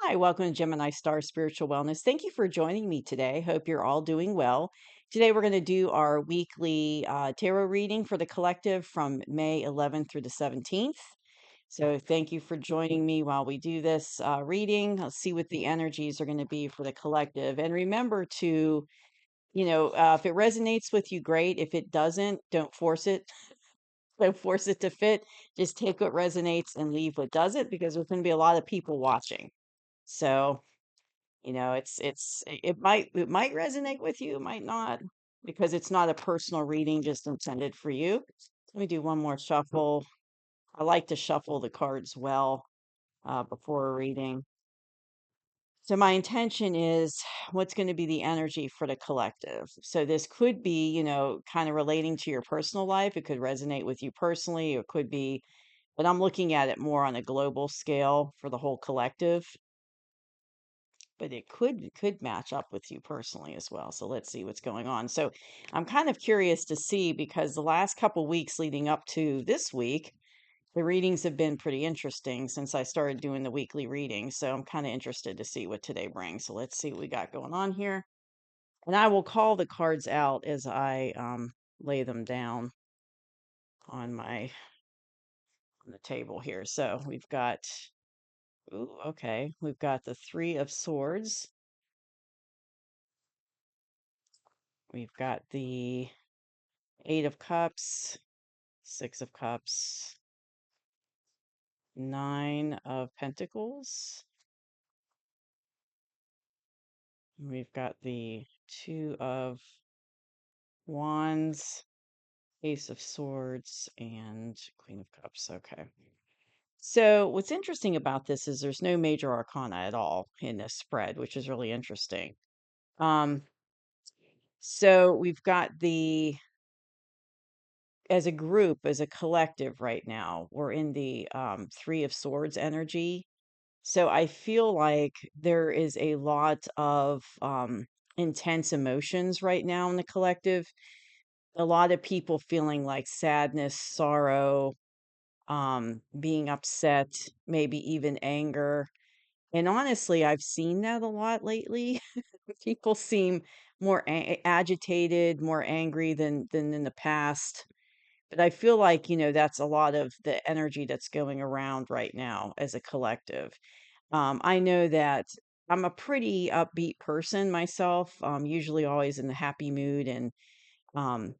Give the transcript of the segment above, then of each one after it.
Hi, welcome to Gemini Star Spiritual Wellness. Thank you for joining me today. Hope you're all doing well. Today, we're going to do our weekly tarot reading for the collective from May 11th through the 17th. So, thank you for joining me while we do this reading. Let's see what the energies are going to be for the collective. And remember to, if it resonates with you, great. If it doesn't, don't force it. Don't force it to fit. Just take what resonates and leave what doesn't, because there's going to be a lot of people watching. So, it might resonate with you, it might not, because it's not a personal reading just intended for you. Let me do one more shuffle. I like to shuffle the cards well before a reading. So my intention is what's going to be the energy for the collective. So this could be, kind of relating to your personal life. It could resonate with you personally, or it could be, but I'm looking at it more on a global scale for the whole collective. But it could match up with you personally as well. So let's see what's going on. So I'm kind of curious to see, because the last couple weeks leading up to this week, the readings have been pretty interesting since I started doing the weekly readings. So I'm kind of interested to see what today brings. So let's see what we got going on here. And I will call the cards out as I lay them down on the table here. So we've got, ooh, okay, we've got the Three of Swords. We've got the Eight of Cups, Six of Cups, Nine of Pentacles. We've got the Two of Wands, Ace of Swords, and Queen of Cups. Okay. So, what's interesting about this is there's no major arcana at all in this spread, which is really interesting. Um, so we've got as a group, as a collective right now, we're in the Three of Swords energy. So I feel like there is a lot of intense emotions right now in the collective. A lot of people feeling like sadness, sorrow, being upset, maybe even anger. And honestly, I've seen that a lot lately. People seem more agitated, more angry than in the past. But I feel like, that's a lot of the energy that's going around right now as a collective. I know that I'm a pretty upbeat person myself. Usually always in a happy mood and um,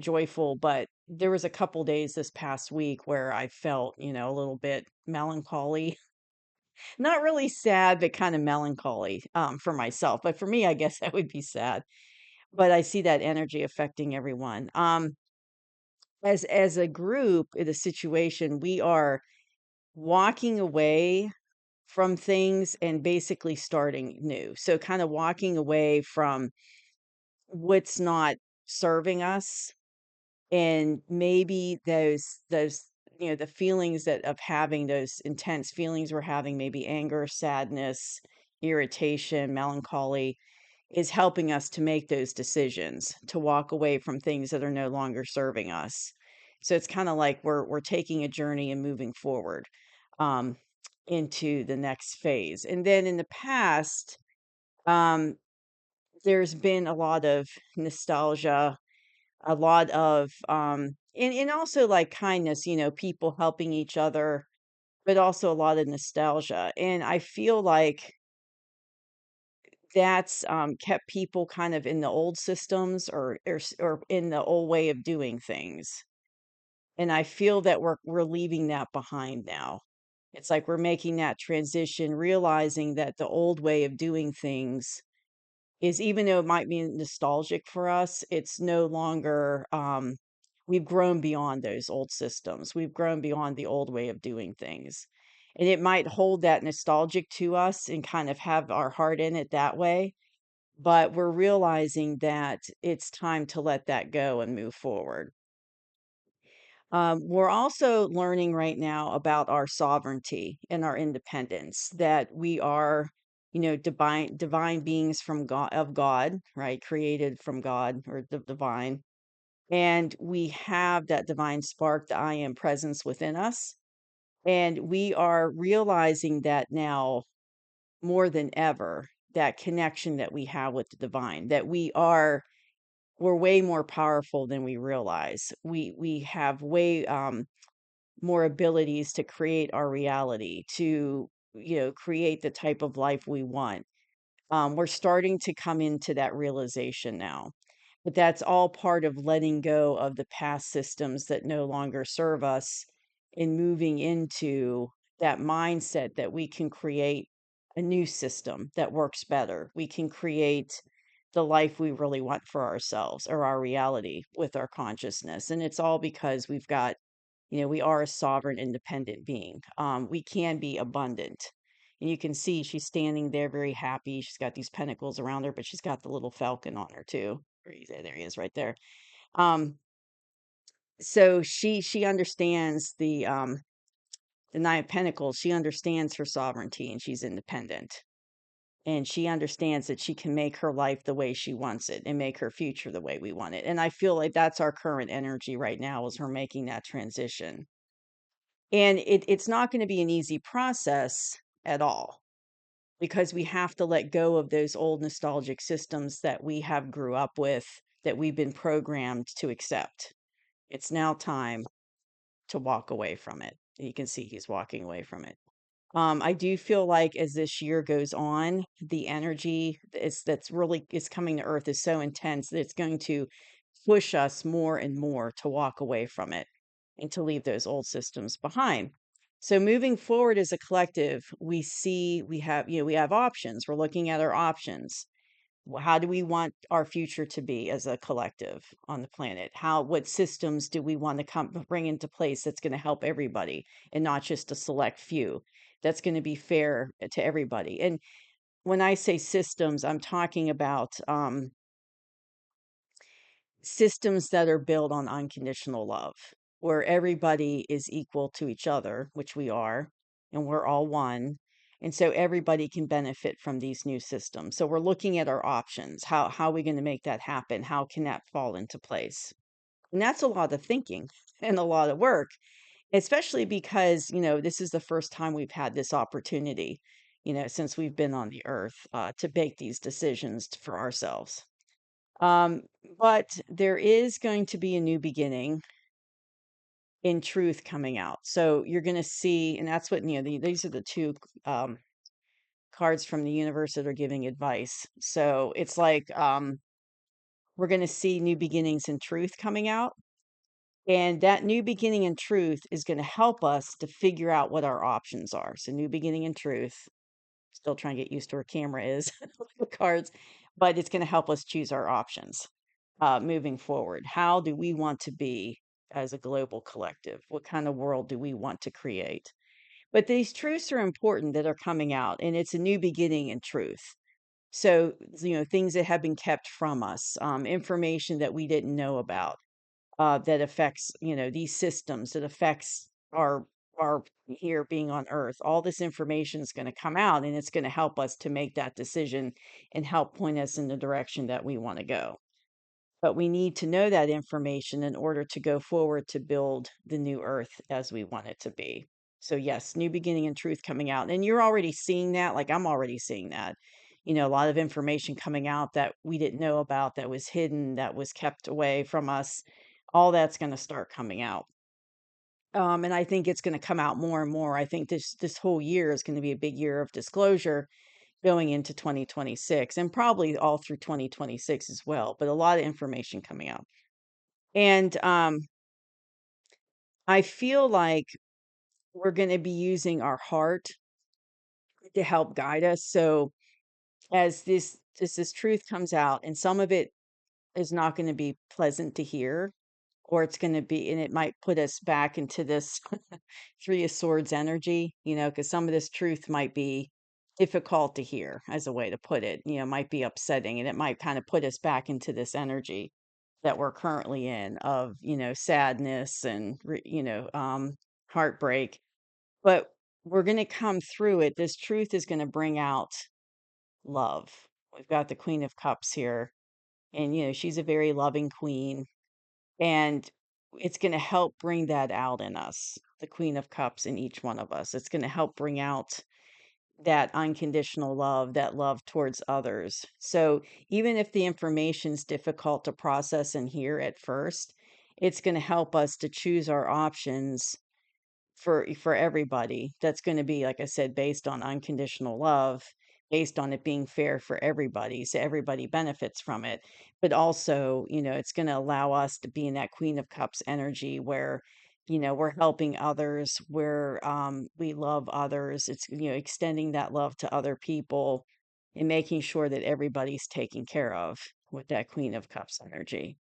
joyful. But there was a couple days this past week where I felt, a little bit melancholy. Not really sad, but kind of melancholy for myself. But for me, I guess that would be sad. But I see that energy affecting everyone. As a group in a situation, we are walking away from things and basically starting new. So kind of walking away from what's not serving us, and maybe those the feelings that of having those intense feelings we're having, maybe anger, sadness, irritation, melancholy, is helping us to make those decisions to walk away from things that are no longer serving us. So it's kind of like we're taking a journey and moving forward um, into the next phase. And then in the past, um, there's been a lot of nostalgia, a lot of and also like kindness, people helping each other, but also a lot of nostalgia. And I feel like that's kept people kind of in the old systems, or in the old way of doing things. And I feel that we're leaving that behind now. It's like we're making that transition, realizing that the old way of doing things is, even though it might be nostalgic for us, it's no longer, we've grown beyond those old systems. We've grown beyond the old way of doing things. And it might hold that nostalgic to us and kind of have our heart in it that way. But we're realizing that it's time to let that go and move forward. We're also learning right now about our sovereignty and our independence, that we are, divine beings from God, of God, right? Created from God, or the divine. And we have that divine spark, the I am presence within us. And we are realizing that now, more than ever that connection that we have with the divine, that we're way more powerful than we realize. We have way more abilities to create our reality, to create the type of life we want. We're starting to come into that realization now. But that's all part of letting go of the past systems that no longer serve us and moving into that mindset that we can create a new system that works better. We can create the life we really want for ourselves or our reality with our consciousness. And it's all because we are a sovereign, independent being. We can be abundant. And you can see she's standing there very happy. She's got these pentacles around her, but she's got the little falcon on her too. There he is right there. Um, so she understands the Nine of Pentacles. She understands her sovereignty and she's independent. And she understands that she can make her life the way she wants it and make her future the way we want it. And I feel like that's our current energy right now is her making that transition. And it's not going to be an easy process at all because we have to let go of those old nostalgic systems that we have grew up with, that we've been programmed to accept. It's now time to walk away from it. You can see he's walking away from it. I do feel like as this year goes on, the energy that's really is coming to Earth is so intense that it's going to push us more and more to walk away from it and to leave those old systems behind. So moving forward as a collective, we have options. We're looking at our options. How do we want our future to be as a collective on the planet? What systems do we want to bring into place that's going to help everybody and not just a select few? That's going to be fair to everybody. And when I say systems, I'm talking about systems that are built on unconditional love, where everybody is equal to each other, which we are, and we're all one. And so everybody can benefit from these new systems. So we're looking at our options. How are we going to make that happen? How can that fall into place? And that's a lot of thinking and a lot of work, especially because, this is the first time we've had this opportunity, since we've been on the earth, to make these decisions for ourselves. Um, but there is going to be a new beginning in truth coming out. So you're going to see, and that's what, these are the two cards from the universe that are giving advice. So it's like we're going to see new beginnings in truth coming out. And that new beginning in truth is going to help us to figure out what our options are. So, new beginning in truth. Still trying to get used to where camera is, the cards, but it's going to help us choose our options moving forward. How do we want to be as a global collective? What kind of world do we want to create? But these truths are important that are coming out, and it's a new beginning in truth. So, things that have been kept from us, information that we didn't know about, that affects, these systems, that affects our here being on Earth. All this information is going to come out, and it's going to help us to make that decision and help point us in the direction that we want to go. But we need to know that information in order to go forward to build the new Earth as we want it to be. So, yes, new beginning and truth coming out. And you're already seeing that. Like I'm already seeing that. A lot of information coming out that we didn't know about, that was hidden, that was kept away from us. All that's going to start coming out. And I think it's going to come out more and more. I think this whole year is going to be a big year of disclosure going into 2026 and probably all through 2026 as well, but a lot of information coming out. And I feel like we're going to be using our heart to help guide us. So as this truth comes out, and some of it is not going to be pleasant to hear, or it's going to be, and it might put us back into this Three of Swords energy, because some of this truth might be difficult to hear, as a way to put it, might be upsetting, and it might kind of put us back into this energy that we're currently in of, sadness and, heartbreak. But we're going to come through it. This truth is going to bring out love. We've got the Queen of Cups here, and, she's a very loving queen, and it's going to help bring that out in us, the Queen of Cups in each one of us. It's going to help bring out that unconditional love, that love towards others. So even if the information's difficult to process and hear at first, it's going to help us to choose our options for everybody. That's gonna be, like I said, based on unconditional love, based on it being fair for everybody, so everybody benefits from it. But also, it's gonna allow us to be in that Queen of Cups energy where, we're helping others, where, we love others. It's, extending that love to other people and making sure that everybody's taken care of with that Queen of Cups energy.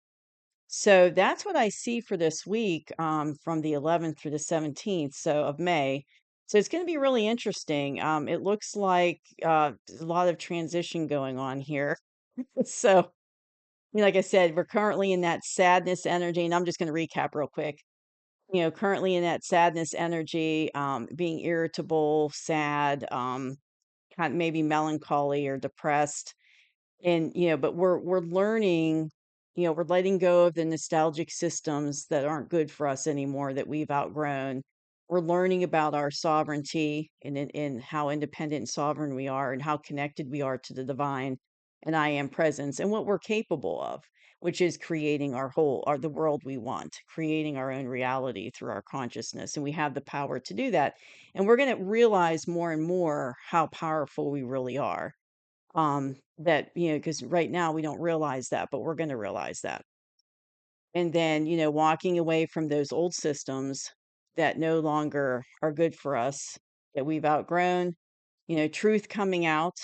So that's what I see for this week, from the 11th through the 17th, of May. So it's going to be really interesting. It looks like there's a lot of transition going on here. So, like I said, we're currently in that sadness energy, and I'm just going to recap real quick. Currently in that sadness energy, being irritable, sad, kind of maybe melancholy or depressed, and, but we're learning, we're letting go of the nostalgic systems that aren't good for us anymore, that we've outgrown. We're learning about our sovereignty and how independent and sovereign we are and how connected we are to the divine and I am presence and what we're capable of, which is creating the world we want, creating our own reality through our consciousness. And we have the power to do that. And we're going to realize more and more how powerful we really are, that, because right now we don't realize that, but we're going to realize that. And then, walking away from those old systems that no longer are good for us, that we've outgrown, truth coming out.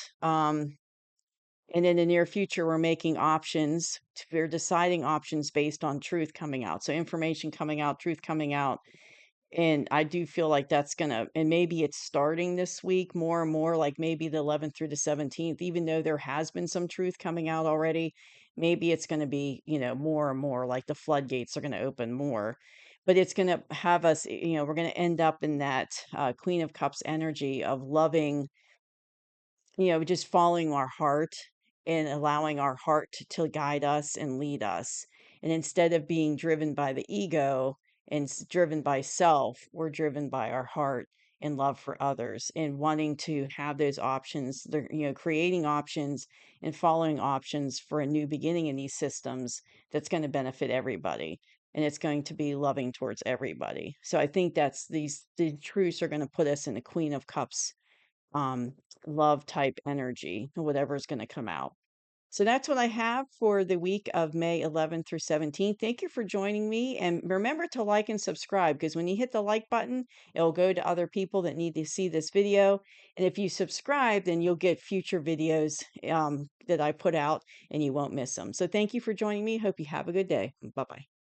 And in the near future, we're making options. We're deciding options based on truth coming out. So information coming out, truth coming out, and I do feel like that's gonna, and maybe it's starting this week more and more, like maybe the 11th through the 17th, even though there has been some truth coming out already, maybe it's gonna be, more and more like the floodgates are gonna open more. But it's gonna have us, we're gonna end up in that Queen of Cups energy of loving, just following our heart and allowing our heart to guide us and lead us. And instead of being driven by the ego and driven by self, we're driven by our heart and love for others and wanting to have those options, creating options and following options for a new beginning in these systems that's going to benefit everybody. And it's going to be loving towards everybody. So I think the truths are going to put us in the Queen of Cups, um, love type energy, whatever's going to come out. So that's what I have for the week of May 11th through 17th. Thank you for joining me. And remember to like and subscribe, because when you hit the like button, it'll go to other people that need to see this video. And if you subscribe, then you'll get future videos, that I put out, and you won't miss them. So thank you for joining me. Hope you have a good day. Bye bye.